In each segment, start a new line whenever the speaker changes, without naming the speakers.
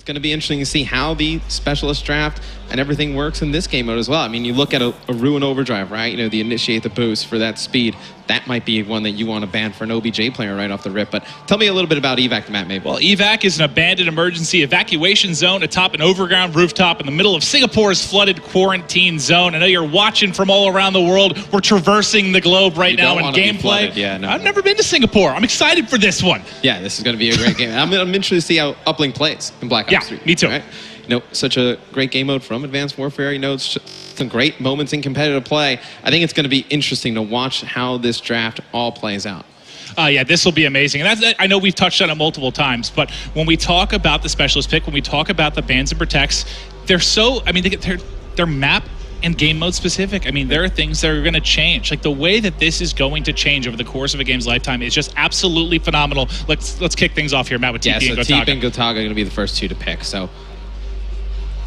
It's going to be interesting to see how the specialist draft and everything works in this game mode as well. I mean, you look at a Ruin Overdrive, right? You know, the initiate the boost for that speed. That might be one that you want to ban for an OBJ player right off the rip. But tell me a little bit about Evac, Matt, maybe.
Well, Evac is an abandoned emergency evacuation zone atop an overground rooftop in the middle of Singapore's flooded quarantine zone. I know you're watching from all around the world. We're traversing the globe right now in gameplay.
Yeah, no.
I've never been to Singapore. I'm excited for this one.
Yeah, this is going to be a great game. I'm interested to see how Uplink plays in Black Ops 3.
Yeah, me too.
Right? You know, such a great game mode from Advanced Warfare. You know, it's some great moments in competitive play. I think it's going to be interesting to watch how this draft all plays out.
Yeah, this will be amazing. And that's, I know we've touched on it multiple times, but when we talk about the specialist pick, when we talk about the bans and protects, they're so, I mean, they're map and game mode specific. I mean, there are things that are going to change. Like the way that this is going to change over the course of a game's lifetime is just absolutely phenomenal. Let's kick things off here, Matt, with TeePee and Gotaga.
TeePee and Gotaga are going to be the first two to pick. So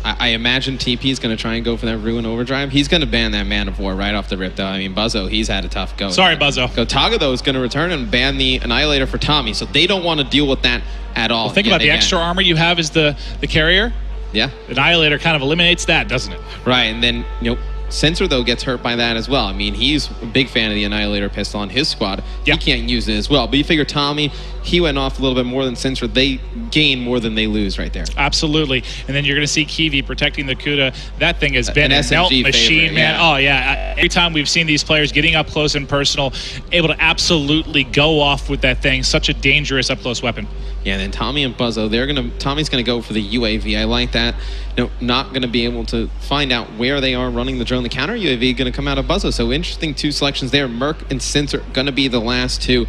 I imagine TeePee is going to try and go for that Ruin Overdrive. He's going to ban that Man of War right off the rip, though. I mean, Buzzo, he's had a tough go.
Sorry, Buzzo.
Gotaga, though, is going to return and ban the Annihilator for Tommy, so they don't want to deal with that at all.
Well, think about the extra armor you have as the carrier.
Yeah.
Annihilator kind of eliminates that, doesn't it?
Right, and then, you know, Sensor, though, gets hurt by that as well. I mean, he's a big fan of the Annihilator pistol on his squad. Yeah. He can't use it as well. But you figure Tommy, he went off a little bit more than Sensor. They gain more than they lose right there.
Absolutely. And then you're going to see Kivi protecting the Kuda. That thing has been a melt machine, man. Yeah. Oh, yeah. Every time we've seen these players getting up close and personal, able to absolutely go off with that thing. Such a dangerous up-close weapon.
Yeah, and then Tommy and Buzzo, Tommy's going to go for the UAV. I like that. No, not going to be able to find out where they are running the drone. The counter UAV going to come out of Buzzo. So interesting two selections there. Merc and Sensor going to be the last two.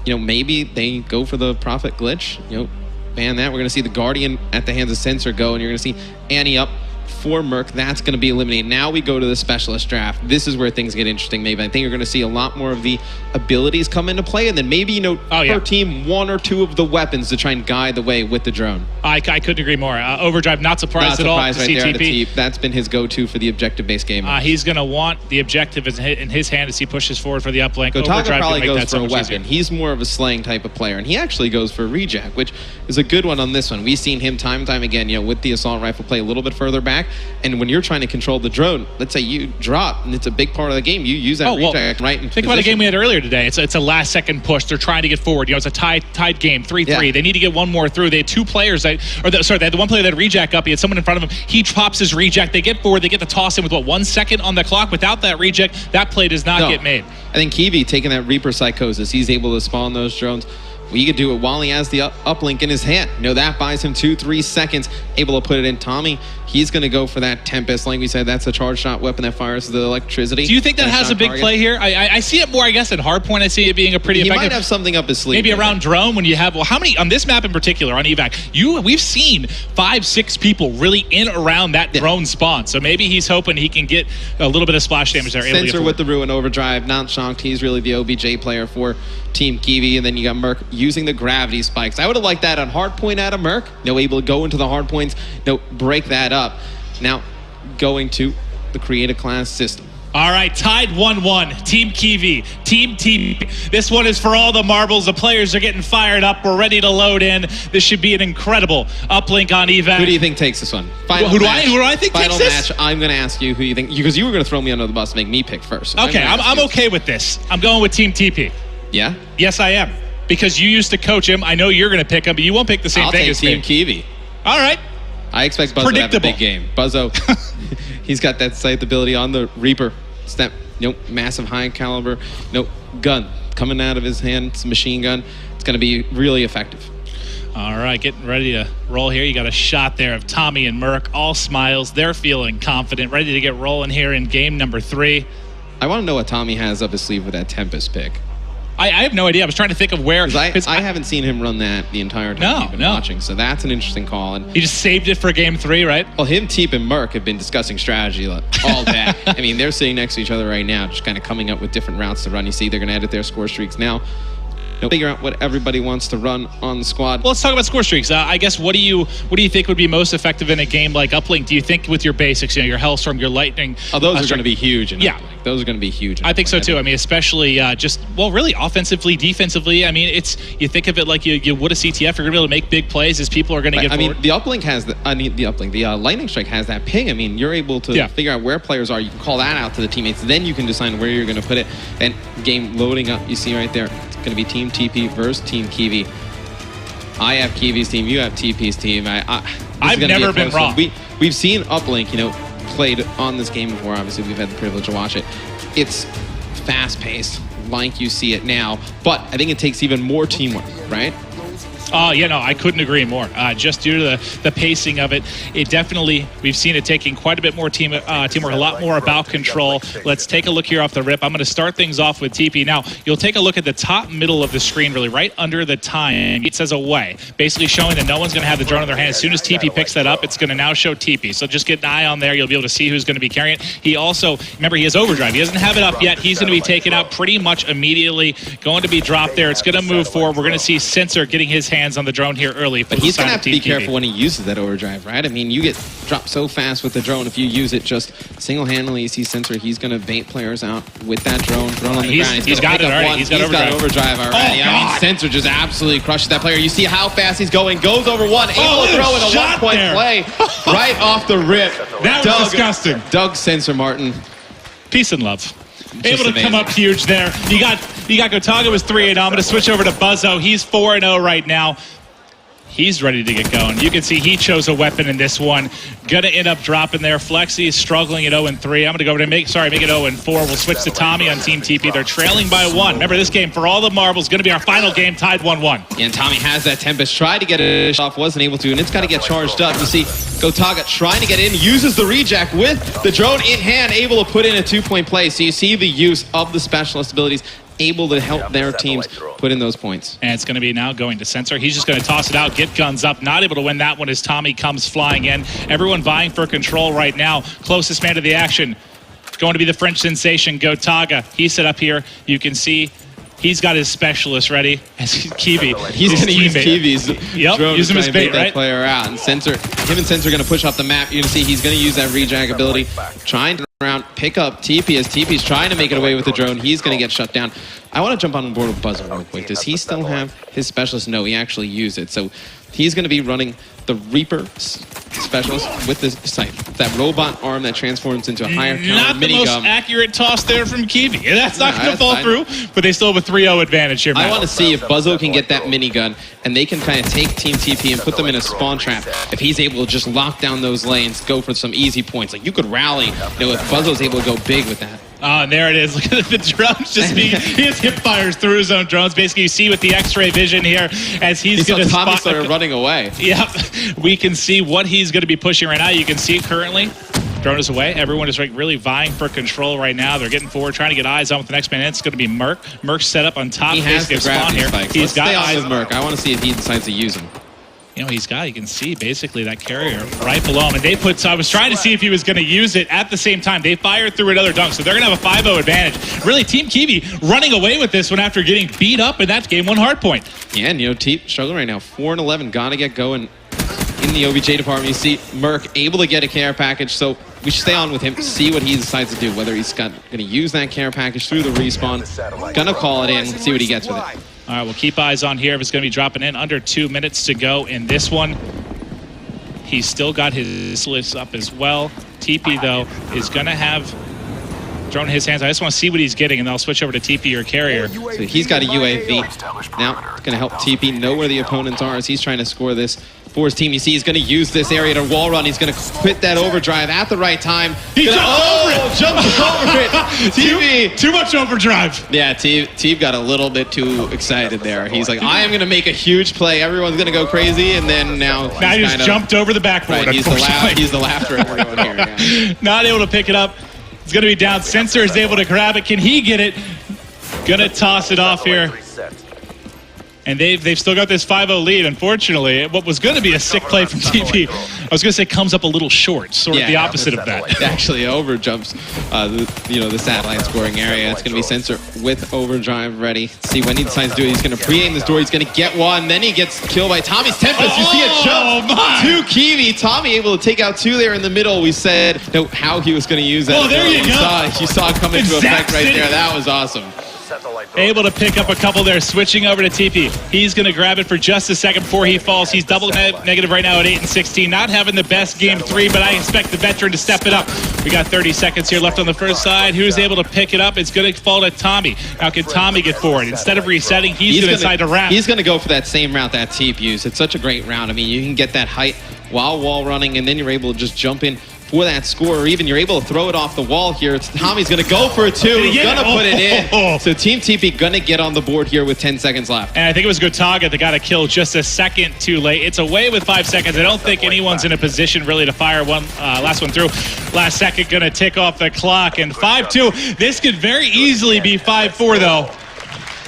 You know, maybe they go for the Prophet glitch. You know, ban that. We're going to see the Guardian at the hands of Sensor go, and you're going to see Annie up for Merc. That's going to be eliminated. Now we go to the specialist draft. This is where things get interesting, maybe. I think you're going to see a lot more of the abilities come into play, and then maybe, you know, per team, one or two of the weapons to try and guide the way with the drone.
I couldn't agree more. Overdrive, not surprised at all to see TeePee.
That's been his go-to for the objective-based game.
He's going to want the objective in his hand as he pushes forward for the uplink.
Gotaga probably goes for a weapon. He's more of a slaying type of player, and he actually goes for a reject, which is a good one on this one. We've seen him time and time again, you know, with the assault rifle play a little bit further back, and when you're trying to control the drone, let's say you drop, and it's a big part of the game, you use that reject right in
Think about the game we had earlier today. It's a last-second push. They're trying to get forward. You know, it's a tied game, 3-3. Yeah. They need to get one more through. They had two players they had the one player that had reject up. He had someone in front of him. He pops his reject. They get forward. They get the toss in with, 1 second on the clock. Without that reject, that play does not get made.
I think Kivi taking that Reaper Psychosis, he's able to spawn those drones. Well, you could do it while he has the uplink in his hand. You know, that buys him 2-3 seconds, able to put it in. Tommy, he's going to go for that Tempest. Like we said, that's a charge shot weapon that fires the electricity.
Do you think that has a big play here? I see it more, I guess, in Hardpoint. I see it being a pretty effective.
He might have something up his sleeve.
Maybe around drone when you have, how many, on this map in particular, on Evac, we've seen 5-6 people really in around that drone spawn. So maybe he's hoping he can get a little bit of splash damage there.
Sensor with the Ruin Overdrive, not shocked. He's really the OBJ player for Team Kivi, and then you got Merc using the gravity spikes. I would have liked that on Hardpoint out of Merc. Able to go into the hardpoints, break that up. Now, going to the creative class system.
All right, tied 1-1. Team Kivi, Team TeePee. This one is for all the marbles. The players are getting fired up. We're ready to load in. This should be an incredible uplink on Evac.
Who do you think takes this one?
Who do I think takes this?
Final match, I'm going to ask you who you think, because you were going to throw me under the bus and make me pick first. So
okay, I'm okay with this. I'm going with Team TeePee.
Yeah?
Yes, I am. Because you used to coach him. I know you're going to pick him, but you won't pick the same thing as
Team Kivi.
All right.
I expect Buzzo to have a big game. Buzzo, he's got that sight ability on the Reaper. It's that massive high caliber gun coming out of his hand. It's a machine gun. It's going to be really effective.
All right, getting ready to roll here. You got a shot there of Tommy and Merc, all smiles. They're feeling confident, ready to get rolling here in game number 3.
I want to know what Tommy has up his sleeve with that Tempest pick.
I have no idea. I was trying to think of where.
I haven't seen him run that the entire time we've been watching, so that's an interesting call. And
he just saved it for game 3, right?
Well, him, TeePee, and Merc have been discussing strategy all day. I mean, they're sitting next to each other right now, just kind of coming up with different routes to run. You see, they're going to edit their score streaks now. figure out what everybody wants to run on the squad.
Well, let's talk about score streaks. I guess what do you think would be most effective in a game like Uplink? Do you think with your basics, your Hellstorm, your Lightning?
Oh, those are going to be huge.
Yeah,
Uplink. Those are going to be huge.
I think so too. I mean, especially really offensively, defensively. I mean, you think of it like you would a CTF. You're going to be able to make big plays as people are going to get forward.
I mean, the Uplink has the Lightning Strike has that ping. I mean, you're able to figure out where players are. You can call that out to the teammates. Then you can decide where you're going to put it. And game loading up. You see right there. It's going to be Team TeePee versus Team Kivi. I have Kivi's team. You have TeePee's team.
I've never been wrong.
We've seen Uplink, played on this game before. Obviously, we've had the privilege to watch it. It's fast-paced, like you see it now. But I think it takes even more teamwork, right?
I couldn't agree more. Just due to the pacing of it, we've seen it taking quite a bit more teamwork, a lot more about control. Let's take a look here off the rip. I'm going to start things off with TeePee. Now, you'll take a look at the top middle of the screen, really, right under the time. It says away, basically showing that no one's going to have the drone in their hand. As soon as TeePee picks that up, it's going to now show TeePee. So just get an eye on there. You'll be able to see who's going to be carrying it. He also, remember, he has overdrive. He doesn't have it up yet. He's going to be taken out pretty much immediately, going to be dropped there. It's going to move forward. We're going to see Sensor getting his hands on the drone here early.
But he's going to have to be careful when he uses that overdrive, right? I mean, you get dropped so fast with the drone. If you use it just single-handedly, you see Sensor, he's going to bait players out with that drone on the ground.
He's got it already. He's got
overdrive already. I mean, Sensor just absolutely crushes that player. You see how fast he's going. Goes over one. Able to throw in a one-point play right off the rip.
That was disgusting.
Doug Sensor Martin.
Peace and love. Able to come up huge there. You got Gotaga was 3-0. I'm going to switch over to Buzzo. He's 4-0 right now. He's ready to get going. You can see he chose a weapon in this one. Gonna end up dropping there. Flexi is struggling at 0-3. I'm gonna go over to make it 0-4. We'll switch to Tommy on Team TeePee. They're trailing by 1. Remember, this game for all the marbles gonna be our final game, tied 1-1.
Yeah, and Tommy has that Tempest. Tried to get it off, wasn't able to, and it's got to get charged up. You see Gotaga trying to get in, uses the reject with the drone in hand, able to put in a 2-point play. So you see the use of the specialist abilities, able to help their teams put in those points.
And it's going to be now going to Sensor. He's just going to toss it out, get guns up. Not able to win that one as Tommy comes flying in. Everyone vying for control right now. Closest man to the action going to be the French sensation, Gotaga. He's set up here. You can see he's got his specialist ready. Kivi.
He's going to use Kivi's drone
use
to
him
try
as
and
bait,
bait that player out. And him and Sensor are going to push off the map. You can see he's going to use that rejag ability. Trying to around, pick up TeePee as TeePee's trying to make it away with the drone. He's going to get shut down. I want to jump on board with Buzzer real quick. Does he still have his specialist? No, he actually used it. So he's going to be running the Reaper specialist with the sight. That robot arm that transforms into a higher counter
Not the most accurate toss there from Kivi. That's not going to fall through, but they still have a 3-0 advantage here, Matt.
I want to see if Buzzo can get that minigun and they can kind of take Team TeePee and put them in a spawn trap. If he's able to just lock down those lanes, go for some easy points. Like, you could rally, if Buzzo's able to go big with that.
And there it is. Look at the drones just being, he has hip fires through his own drones. Basically, you see with the X-ray vision here as he's going to spot.
Tommy started running away.
Yep. We can see what he's going to be pushing right now. You can see currently, drone is away. Everyone is really vying for control right now. They're getting forward, trying to get eyes on with the next man. It's going to be Merc. Merc's set up on top.
He has the gravity spike.
He's got eyes
on Merc. I want to see if he decides to use him.
You can see basically that carrier right below him. And so I was trying to see if he was going to use it at the same time. They fired through another dunk, so they're going to have a 5-0 advantage. Really, Team Kivi running away with this one after getting beat up in that game 1 hardpoint.
Yeah, and TeePee struggling right now. 4-11, gotta get going in the OBJ department. You see Merc able to get a care package, so we should stay on with him, see what he decides to do, whether he's going to use that care package through the respawn. Gonna call it in, see what he gets with it.
All right, we'll keep eyes on here if it's going to be dropping in. Under 2 minutes to go in this one. He's still got his list up as well. TeePee, though, is going to have drone in his hands. I just want to see what he's getting, and then I'll switch over to TeePee or carrier.
So he's got a UAV. Now, going to help TeePee know where the opponents are as he's trying to score this for his team. You see he's going to use this area to wall run. He's going to quit that overdrive at the right time.
He jumped over it!
TeePee!
Too much overdrive.
Yeah, TeePee got a little bit too excited there. He's like, I am going to make a huge play. Everyone's going to go crazy, and then now
he just jumped over the backboard.
Right, he's the laughter of everyone here. Yeah.
Not able to pick it up. It's going to be down. Sensor is able to grab it. Can he get it? Going to toss it off here. And they've still got this 5-0 lead. Unfortunately, what was going to be a sick play from TeePee, I was going to say comes up a little short, sort of the opposite of that.
Actually over jumps, the satellite scoring area. It's going to be Sensor with overdrive ready. See when he decides to do it. He's going to pre-aim this door. He's going to get one. Then he gets killed by Tommy's Tempest. You see a jump to Kivi. Tommy able to take out 2 there in the middle. We said how he was going to use that.
Oh, there you go.
You saw it come into effect right there. That was awesome.
Able to pick up a couple there, switching over to TeePee. He's going to grab it for just a second before he falls. He's double negative right now at 8 and 16. Not having the best game 3, but I expect the veteran to step it up. We got 30 seconds here left on the first side. Who's able to pick it up? It's going to fall to Tommy. Now can Tommy get forward? Instead of resetting, he's going to decide to wrap.
He's going to go for that same route that TeePee used. It's such a great route. I mean, you can get that height while wall running, and then you're able to just jump in for that score, or even you're able to throw it off the wall here. Tommy's going to go for it too. He's going to put it in. So Team TeePee going to get on the board here with 10 seconds left.
And I think it was Gotaga that got a kill just a second too late. It's away with 5 seconds. I don't think anyone's in a position really to fire last one through. Last second going to tick off the clock. And 5-2. This could very easily be 5-4 though,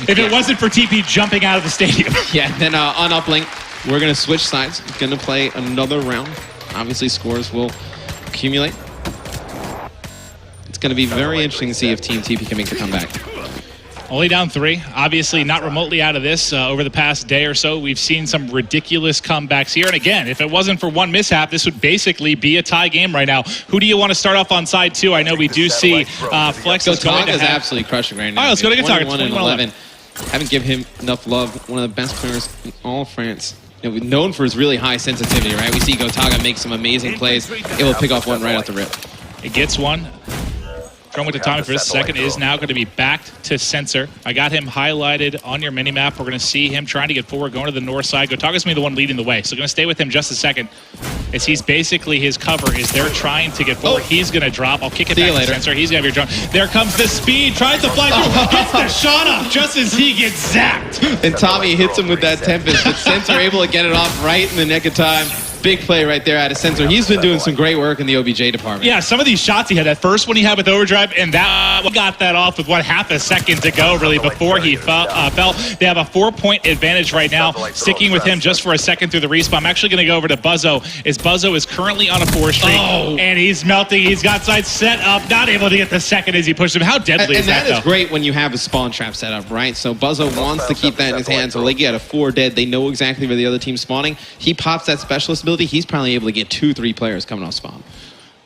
if it wasn't for TeePee jumping out of the stadium.
Yeah, then on Uplink, we're going to switch sides. Going to play another round. Obviously, scores will accumulate. It's going to be very interesting to see if Team TeePee can make the comeback.
Only down 3. Obviously not remotely out of this. Over the past day or so, we've seen some ridiculous comebacks here. And again, if it wasn't for one mishap, this would basically be a tie game right now. Who do you want to start off on side 2? I know we do see Flex is going to
have... absolutely crushing right now.
All right, let's go to Gotaga.
21 and 11. Haven't given him enough love. One of the best players in all of France. Known for his really high sensitivity, right? We see Gotaga make some amazing plays. Able to pick off one right off the rip.
It gets one. Throwing with the Tommy for a second is now going to be backed to Sensor. I got him highlighted on your minimap. We're going to see him trying to get forward, going to the north side. Gotaga's going to be the one leading the way. So going to stay with him just a second. As he's basically his cover is they're trying to get forward. He's going to drop. I'll kick it back to Sensor. He's going to be your drone. There comes the speed. Tries to fly through. Hits the shot up just as he gets zapped.
And Tommy hits him with that Tempest. But Sensor able to get it off right in the nick of time. Big play right there out of Sensor. He's been doing some great work in the OBJ department.
Yeah, some of these shots he had, that first one he had with overdrive, and that got that off with half a second to go really before he fell. They have a 4-point advantage right now, sticking with him just for a second through the respawn. I'm actually going to go over to Buzzo, as Buzzo is currently on a 4 streak, and he's melting. He's got sides set up, not able to get the second as he pushed him. How deadly is that,
And that is great when you have a spawn trap set up, right? So Buzzo wants to keep that in his hand, so they get a 4 dead. They know exactly where the other team's spawning. He pops that specialist ability. He's probably able to get 2-3 players coming off spawn.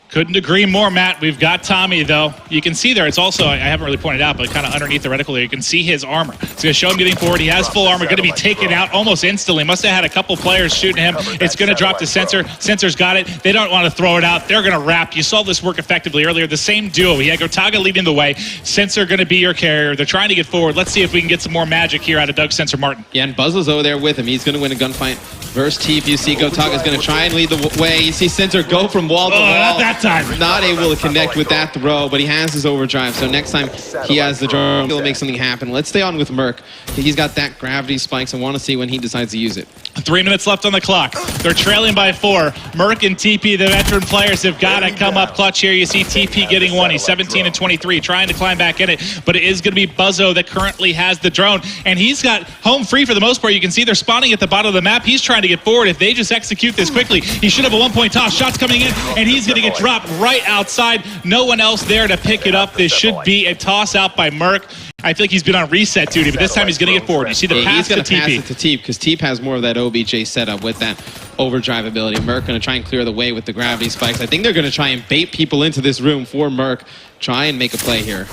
Couldn't agree more, Matt. We've got Tommy, though. You can see there, it's also, I haven't really pointed out, but kind of underneath the reticle there, you can see his armor. It's going to show him getting forward. He has full armor, going to be taken out almost instantly. Must have had a couple players shooting him. It's going to drop to Sensor. Sensor's got it. They don't want to throw it out. They're going to wrap. You saw this work effectively earlier. The same duo. He had Gotaga leading the way. Sensor going to be your carrier. They're trying to get forward. Let's see if we can get some more magic here out of Doug Sensor Martin.
Yeah, and Buzzo's over there with him. He's going to win a gunfight versus TeePee. You see Gotaga's going to try and lead the way. You see Sensor go from wall to wall.
Not that time.
Not able to connect with that throw, but he has his overdrive. So next time he has the drone, he'll make something happen. Let's stay on with Merc. He's got that gravity spikes. I want to see when he decides to use it.
3 minutes left on the clock. They're trailing by 4. Merc and TeePee, the veteran players, have got to come up clutch here. You see TeePee getting one. He's 17 and 23, trying to climb back in it, but it is going to be Buzzo that currently has the drone, and he's got home free for the most part. You can see they're spawning at the bottom of the map. He's trying to get forward. If they just execute this quickly, he should have a 1-point toss. Shots coming in, and he's going to get dropped right outside. No one else there to pick it up. This should be a toss out by Merc. I feel like he's been on reset duty, but this time he's going to get forward. You see the pass to TeePee.
He's going to pass it to TeePee because TeePee has more of that OBJ setup with that overdrive ability. Merc going to try and clear the way with the gravity spikes. I think they're going to try and bait people into this room for Merc. Try and make a play here.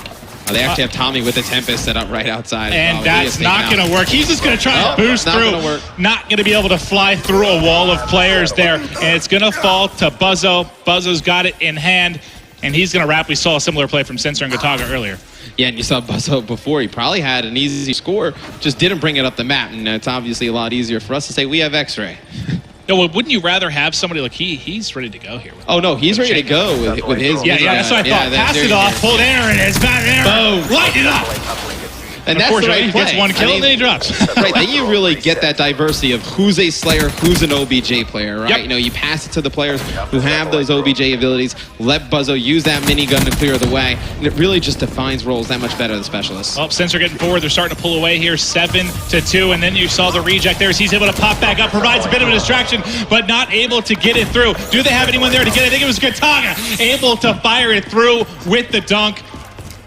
They actually have Tommy with the Tempest set up right outside.
And that's not going to work. He's just going to try and boost through. Not going to be able to fly through a wall of players there. And it's going to fall to Buzzo. Buzzo's got it in hand, and he's going to wrap. We saw a similar play from Sensor and Gotaga earlier.
Yeah, and you saw Buzzo before. He probably had an easy score, just didn't bring it up the map. And it's obviously a lot easier for us to say we have X-Ray.
No, well, wouldn't you rather have somebody like he's ready to go here?
Oh, no, he's ready to go with his.
Yeah, that's what I thought. Pass it off, hold Aaron, it's back there.
Boom.
Light it up.
And that's the right
He
play.
gets one kill and then he drops.
Right, then you really get that diversity of who's a Slayer, who's an OBJ player, right?
Yep.
You know, you pass it to the players who have those OBJ abilities, let Buzzo use that minigun to clear the way, and it really just defines roles that much better than specialists.
Well, Sensor getting forward. They're starting to pull away here, 7-2, and then you saw the reject there as he's able to pop back up, provides a bit of a distraction, but not able to get it through. Do they have anyone there to get it? I think it was Gotaga, able to fire it through with the dunk.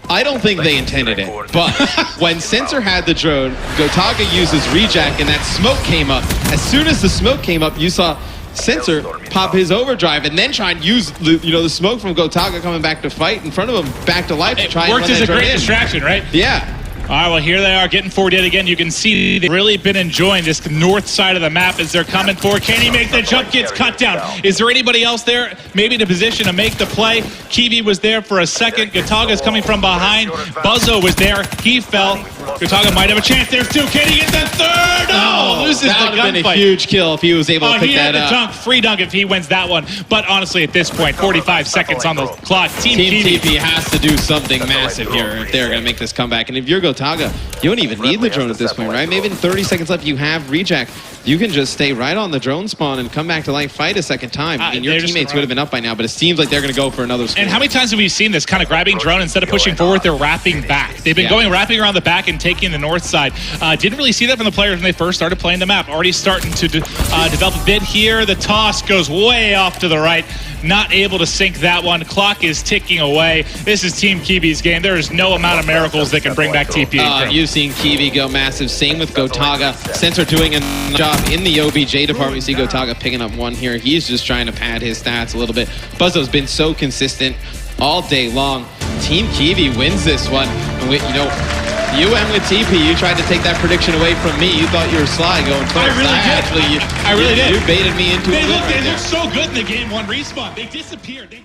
I don't think they intended it, but when Sensor had the drone, Gotaga used his rejack and that smoke came up. As soon as the smoke came up, you saw Sensor pop his overdrive and then try and use the smoke from Gotaga coming back to fight in front of him, back to life to try and
worked as a great distraction, right?
Yeah.
All right, well, here they are getting forward yet again. You can see they've really been enjoying this north side of the map as they're coming forward. Can he make the jump? Gets cut down. Is there anybody else there maybe in a position to make the play? Kivi was there for a second. Gotaga's coming from behind. Buzzo was there. He fell. Gotaga might have a chance there, too. Can he get the third? Oh, loses the gunfight.
That would have been a huge kill if he was able to pick that up.
He had the dunk, free dunk if he wins that one. But honestly, at this point, 45 seconds on the clock. Team
TeePee has to do something massive here if they're going to make this comeback. And if you're Gotaga, you don't even need the drone at this point, right? Maybe in 30 seconds left, you have rejack. You can just stay right on the drone spawn and come back to life, fight a second time. I mean, your teammates would have been up by now, but it seems like they're going to go for another score.
And how many times have we seen this kind of grabbing drone, instead of pushing forward, they're wrapping back. They've been wrapping around the back and taking the north side. Didn't really see that from the players when they first started playing the map. Already starting to develop a bit here. The toss goes way off to the right. Not able to sink that one. Clock is ticking away. This is Team Kivi's game. There is no amount of miracles that can bring back TeePee.
You've seen Kivi go massive. Same with Gotaga. Sensor doing a job in the OBJ department. You see Gotaga picking up one here. He's just trying to pad his stats a little bit. Buzzo's been so consistent all day long. Team Kivi wins this one. And you went with TeePee. You tried to take that prediction away from me. You thought you were sly going first.
I really did.
You baited me into it.
They looked so good in the game one respawn. They disappeared.